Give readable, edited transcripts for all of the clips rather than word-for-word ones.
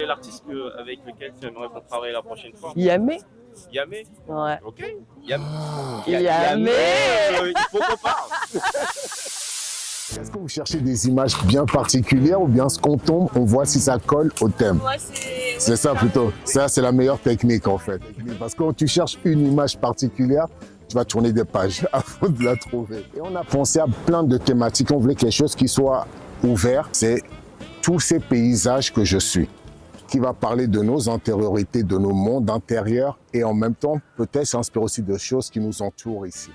l'artiste avec lequel tu aimerais qu'on travaille la prochaine fois? Yamé. Yamé? Ouais. Ok. Yamé. Yamé. Il faut qu'on parle. Est-ce que vous cherchez des images bien particulières ou bien ce qu'on tombe, on voit si ça colle au thème? Ouais, c'est ça plutôt. Ça, c'est la meilleure technique en fait. Parce que quand tu cherches une image particulière, tu vas tourner des pages avant de la trouver. Et on a pensé à plein de thématiques. On voulait quelque chose qui soit ouvert. C'est tous ces paysages que je suis, qui va parler de nos intériorités, de nos mondes intérieurs et en même temps, peut-être s'inspirer aussi de choses qui nous entourent ici.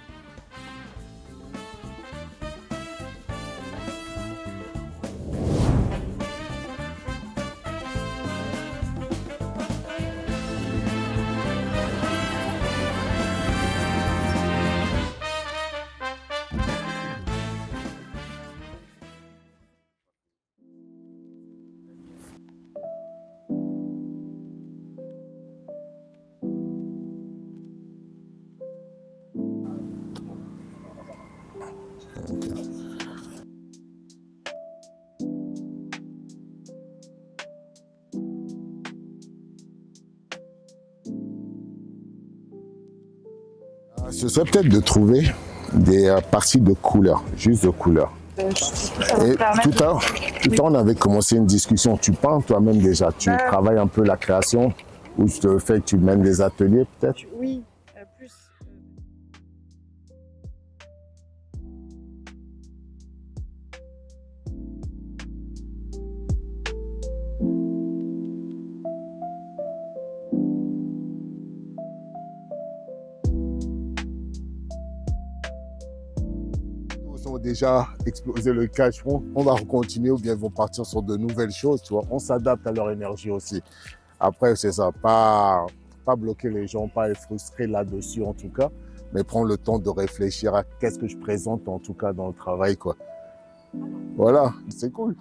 Ce serait peut-être de trouver des parties de couleurs, juste de couleurs. Et tout à l'heure, on avait commencé une discussion. Tu peins toi-même déjà, tu travailles un peu la création ou le fait que tu mènes des ateliers peut-être? Oui, plus. Ils ont déjà explosé le cash flow, on va continuer ou bien ils vont partir sur de nouvelles choses, tu vois. On s'adapte à leur énergie aussi. Après, c'est ça, pas bloquer les gens, pas être frustré là-dessus en tout cas, mais prendre le temps de réfléchir à qu'est-ce que je présente en tout cas dans le travail, quoi. Voilà, c'est cool.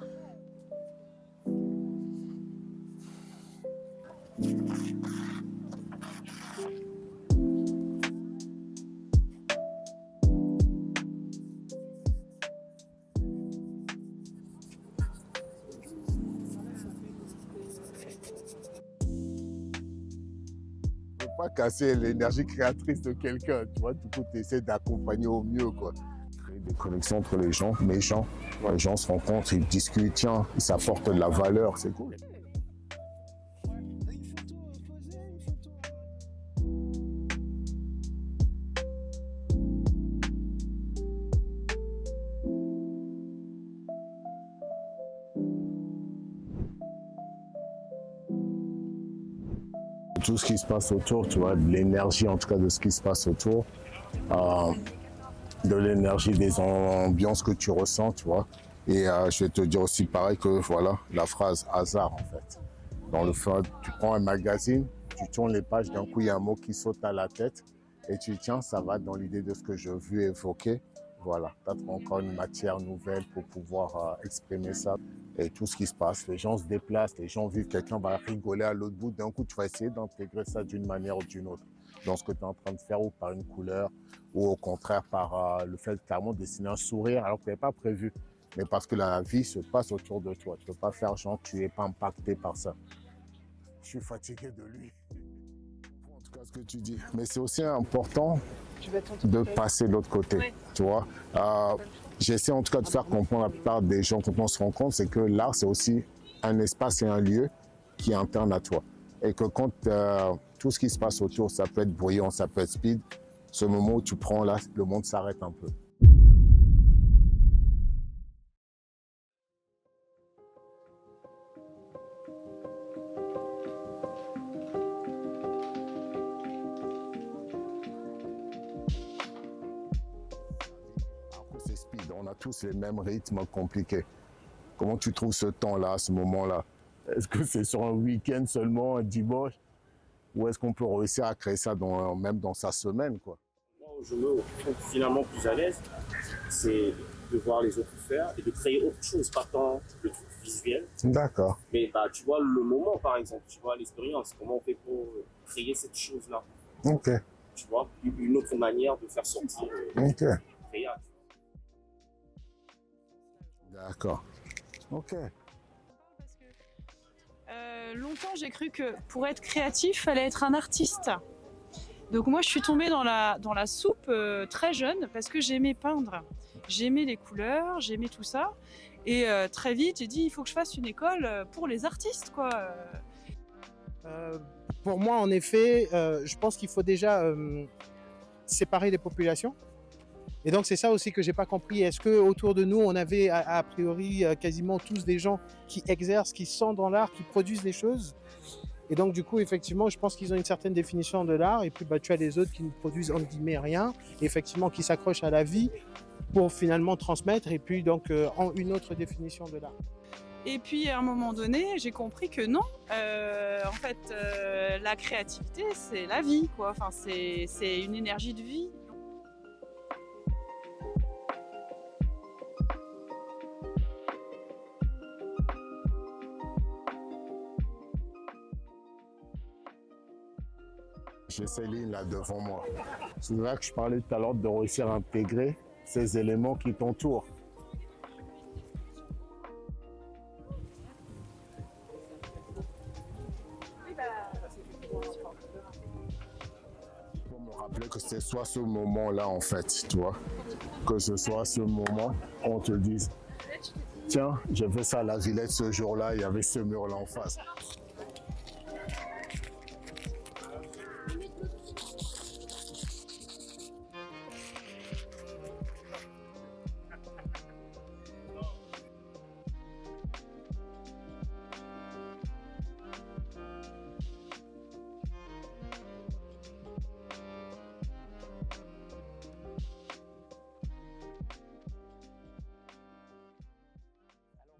Pas casser l'énergie créatrice de quelqu'un, tu vois, du coup tu essaies d'accompagner au mieux, quoi. Créer des connexions entre les gens les gens se rencontrent, ils discutent, tiens, ils s'apportent de la valeur, c'est cool. Tout ce qui se passe autour, tu vois, de l'énergie en tout cas de ce qui se passe autour, de l'énergie des ambiances que tu ressens, tu vois. Et je vais te dire aussi pareil que voilà, la phrase hasard en fait. Dans le fait, tu prends un magazine, tu tournes les pages, d'un coup il y a un mot qui saute à la tête et tu dis tiens, ça va dans l'idée de ce que je veux évoquer. Voilà, tu as encore une matière nouvelle pour pouvoir exprimer ça. Et tout ce qui se passe, les gens se déplacent, les gens vivent, quelqu'un va rigoler à l'autre bout, d'un coup tu vas essayer d'intégrer ça d'une manière ou d'une autre dans ce que tu es en train de faire, ou par une couleur, ou au contraire par le fait de carrément dessiner un sourire alors que tu n'avais pas prévu, mais parce que la vie se passe autour de toi. Tu ne peux pas faire genre tu n'es pas impacté par ça. Je suis fatigué de lui. En tout cas ce que tu dis, mais c'est aussi important de passer de l'autre côté, oui. Tu vois. J'essaie en tout cas de faire comprendre à la plupart des gens quand on se rend compte, c'est que l'art c'est aussi un espace et un lieu qui est interne à toi. Et que quand tout ce qui se passe autour, ça peut être bruyant, ça peut être speed, ce moment où tu prends là, le monde s'arrête un peu. C'est speed, on a tous les mêmes rythmes compliqués. Comment tu trouves ce temps-là, ce moment-là? Est-ce que c'est sur un week-end seulement, un dimanche? Ou est-ce qu'on peut réussir à créer ça même dans sa semaine, quoi? Moi, je me trouve finalement plus à l'aise, c'est de voir les autres faire et de créer autre chose, pas tant le truc visuel. D'accord. Mais bah, tu vois le moment, par exemple, tu vois l'expérience, comment on fait pour créer cette chose-là. Ok. Tu vois, une autre manière de faire sortir créa. D'accord. Ok. Longtemps, j'ai cru que pour être créatif, il fallait être un artiste. Donc moi, je suis tombée dans la soupe très jeune parce que j'aimais peindre. J'aimais les couleurs, j'aimais tout ça. Et très vite, j'ai dit, il faut que je fasse une école pour les artistes, quoi. Pour moi, en effet, je pense qu'il faut déjà séparer les populations. Et donc, c'est ça aussi que j'ai pas compris. Est-ce que autour de nous, on avait a priori quasiment tous des gens qui exercent, qui sont dans l'art, qui produisent des choses? Et donc, du coup, effectivement, je pense qu'ils ont une certaine définition de l'art. Et puis, tu as les autres qui ne produisent, entre guillemets, rien. Et effectivement, qui s'accrochent à la vie pour finalement transmettre. Et puis, donc, en une autre définition de l'art. Et puis, à un moment donné, j'ai compris que non. En fait, la créativité, c'est la vie, quoi. Enfin, c'est une énergie de vie. J'ai Céline là devant moi. C'est là que je parlais tout à l'heure de réussir à intégrer ces éléments qui t'entourent. Pour me rappeler que c'est soit ce moment-là en fait, tu vois, que ce soit ce moment où on te dise tiens, j'ai fait ça à la Villette ce jour-là, il y avait ce mur-là en face.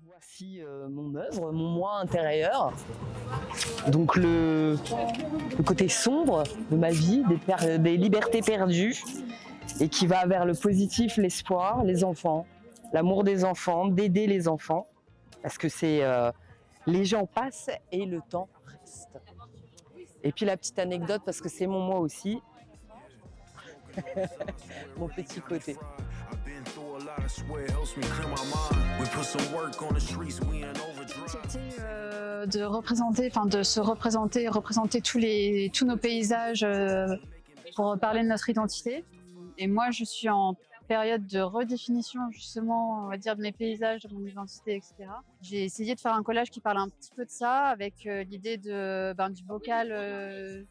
Voici mon œuvre, mon moi intérieur. Donc le côté sombre de ma vie, des libertés perdues, et qui va vers le positif, l'espoir, les enfants, l'amour des enfants, d'aider les enfants, parce que c'est les gens passent et le temps reste. Et puis la petite anecdote, parce que c'est mon moi aussi, mon petit côté. C'était de se représenter tous nos paysages pour parler de notre identité. Et moi, je suis en période de redéfinition, justement, on va dire, de mes paysages, de mon identité, etc. J'ai essayé de faire un collage qui parle un petit peu de ça, avec l'idée du bocal,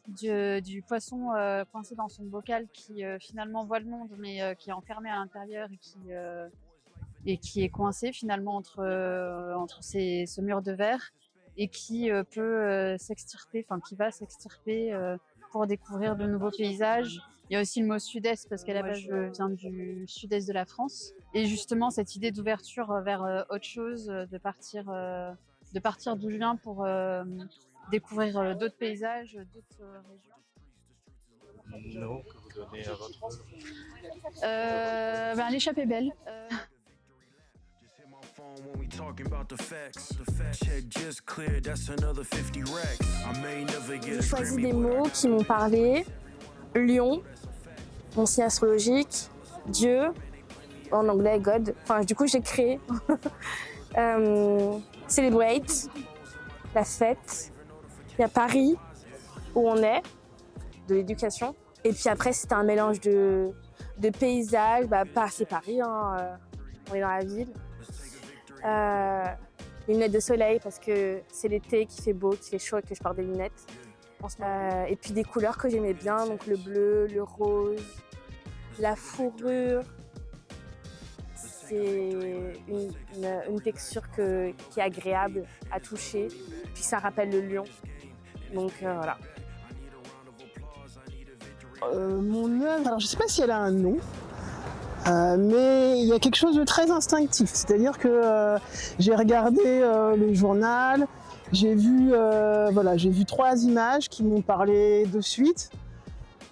du poisson coincé dans son bocal qui finalement voit le monde, mais qui est enfermé à l'intérieur et qui est coincé finalement entre ce mur de verre et qui peut s'extirper, enfin qui va s'extirper pour découvrir de nouveaux paysages. Il y a aussi le mot sud-est parce qu'à la base je viens du sud-est de la France. Et justement cette idée d'ouverture vers autre chose, de partir d'où je viens pour découvrir d'autres paysages, d'autres régions. Le nom que vous donnez à votre œuvre? L'échappée belle. J'ai choisi des mots qui m'ont parlé. Lion, mon signe astrologique, Dieu, en anglais God. Enfin, du coup, j'ai créé Celebrate, la fête. Il y a Paris, où on est, de l'éducation. Et puis après, c'était un mélange de paysages. C'est Paris, hein, on est dans la ville. Les lunettes de soleil parce que c'est l'été, qu'il fait beau, qu'il fait chaud et que je porte des lunettes. Et puis des couleurs que j'aimais bien, donc le bleu, le rose, la fourrure. C'est une texture qui est agréable à toucher. Puis ça rappelle le lion. Donc voilà. Mon œuvre, alors je ne sais pas si elle a un nom. Mais il y a quelque chose de très instinctif, c'est-à-dire que j'ai regardé le journal, j'ai vu 3 images qui m'ont parlé de suite,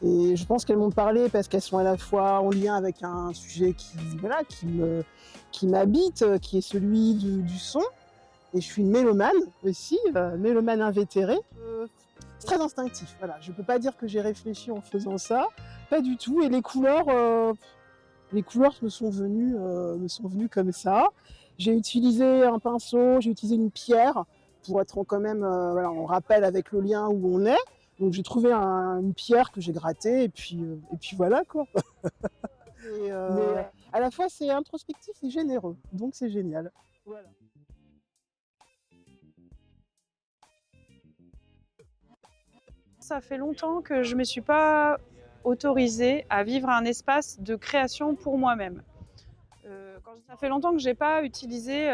et je pense qu'elles m'ont parlé parce qu'elles sont à la fois en lien avec un sujet qui m'habite, qui est celui du son, et je suis une mélomane aussi, mélomane invétérée. C'est très instinctif, voilà. Je ne peux pas dire que j'ai réfléchi en faisant ça, pas du tout, et les couleurs me sont venues comme ça. J'ai utilisé un pinceau, j'ai utilisé une pierre pour être quand même voilà, en rappel avec le lien où on est. Donc j'ai trouvé une pierre que j'ai grattée et puis voilà quoi. Et, à la fois c'est introspectif et généreux, donc c'est génial. Voilà. Ça fait longtemps que je ne me suis pas autorisée à vivre un espace de création pour moi-même. Ça fait longtemps que je n'ai pas utilisé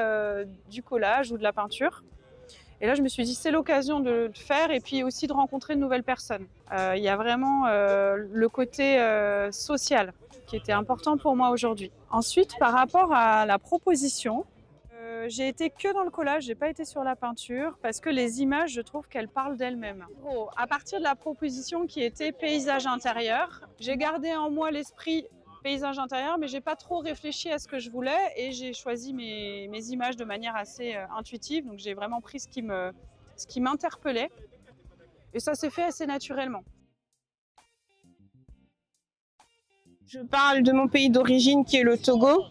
du collage ou de la peinture. Et là, je me suis dit, c'est l'occasion de le faire et puis aussi de rencontrer de nouvelles personnes. Il y a vraiment le côté social qui était important pour moi aujourd'hui. Ensuite, par rapport à la proposition, j'ai été que dans le collage, j'ai pas été sur la peinture parce que les images, je trouve qu'elles parlent d'elles-mêmes. À partir de la proposition qui était paysage intérieur, j'ai gardé en moi l'esprit paysage intérieur, mais j'ai pas trop réfléchi à ce que je voulais et j'ai choisi mes images de manière assez intuitive. Donc j'ai vraiment pris ce qui m'interpellait et ça s'est fait assez naturellement. Je parle de mon pays d'origine qui est le Togo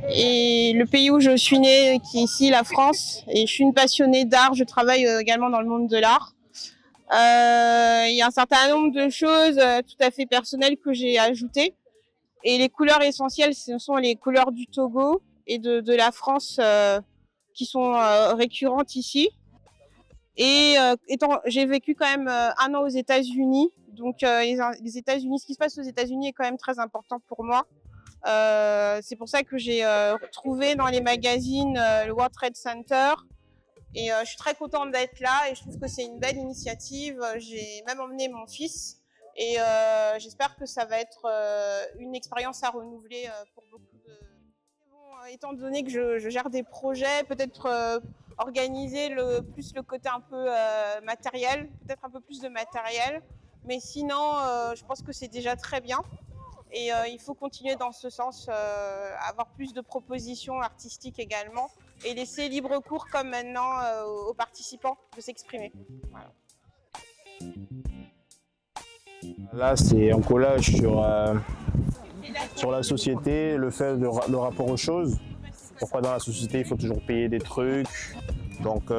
et le pays où je suis née qui est ici, la France. Et je suis une passionnée d'art, je travaille également dans le monde de l'art. Il y a un certain nombre de choses tout à fait personnelles que j'ai ajoutées. Et les couleurs essentielles, ce sont les couleurs du Togo et de la France qui sont récurrentes ici. Et j'ai vécu quand même 1 an aux États-Unis. Donc les États-Unis, ce qui se passe aux États-Unis est quand même très important pour moi. C'est pour ça que j'ai trouvé dans les magazines le World Trade Center. Et je suis très contente d'être là et je trouve que c'est une belle initiative. J'ai même emmené mon fils. Et j'espère que ça va être une expérience à renouveler pour beaucoup de... Bon, étant donné que je gère des projets, peut-être organiser plus le côté un peu matériel, peut-être un peu plus de matériel. Mais sinon, je pense que c'est déjà très bien. Et il faut continuer dans ce sens, avoir plus de propositions artistiques également. Et laisser libre cours comme maintenant aux participants de s'exprimer. Voilà. Là, c'est un collage sur la société, le rapport aux choses. Pourquoi dans la société, il faut toujours payer des trucs. Donc,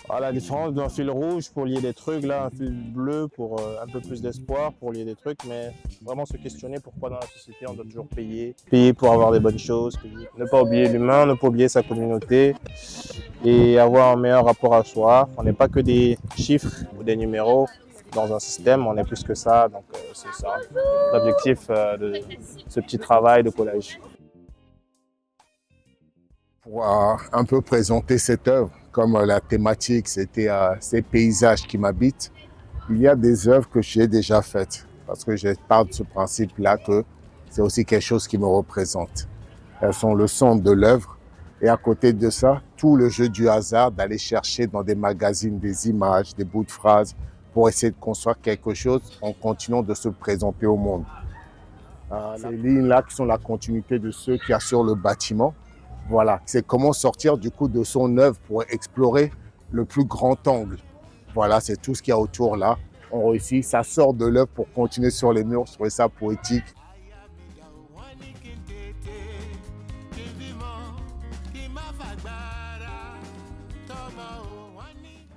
à la différence d'un fil rouge pour lier des trucs, là, un fil bleu pour un peu plus d'espoir, pour lier des trucs. Mais vraiment se questionner pourquoi dans la société, on doit toujours payer. Payer pour avoir des bonnes choses. Ne pas oublier l'humain, ne pas oublier sa communauté. Et avoir un meilleur rapport à soi. On n'est pas que des chiffres ou des numéros. Dans un système, on est plus que ça, donc c'est ça l'objectif de ce petit travail de collage. Pour un peu présenter cette œuvre, comme la thématique c'était ces paysages qui m'habitent, il y a des œuvres que j'ai déjà faites, parce que je pars de ce principe-là que c'est aussi quelque chose qui me représente. Elles sont le centre de l'œuvre, et à côté de ça, tout le jeu du hasard d'aller chercher dans des magazines des images, des bouts de phrases, pour essayer de construire quelque chose en continuant de se présenter au monde. Ces lignes-là qui sont la continuité de ceux qui assurent le bâtiment. Voilà, c'est comment sortir du coup de son œuvre pour explorer le plus grand angle. Voilà, c'est tout ce qu'il y a autour là. On réussit, ça sort de l'œuvre pour continuer sur les murs, je trouvais ça poétique.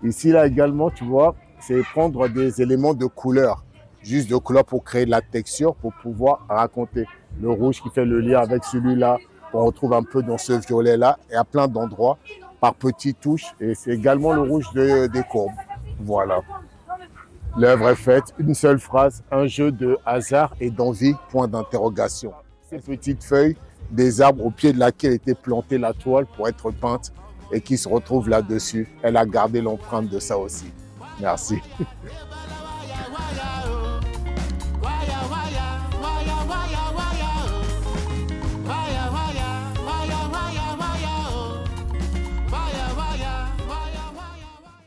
Ici là également, tu vois, c'est prendre des éléments de couleur, juste de couleur pour créer de la texture, pour pouvoir raconter. Le rouge qui fait le lien avec celui-là, qu'on retrouve un peu dans ce violet-là, et à plein d'endroits, par petites touches. Et c'est également le rouge des courbes. Voilà. L'œuvre est faite, une seule phrase, un jeu de hasard et d'envie, point d'interrogation. Ces petites feuilles, des arbres au pied de laquelle était plantée la toile pour être peinte, et qui se retrouve là-dessus. Elle a gardé l'empreinte de ça aussi. Merci.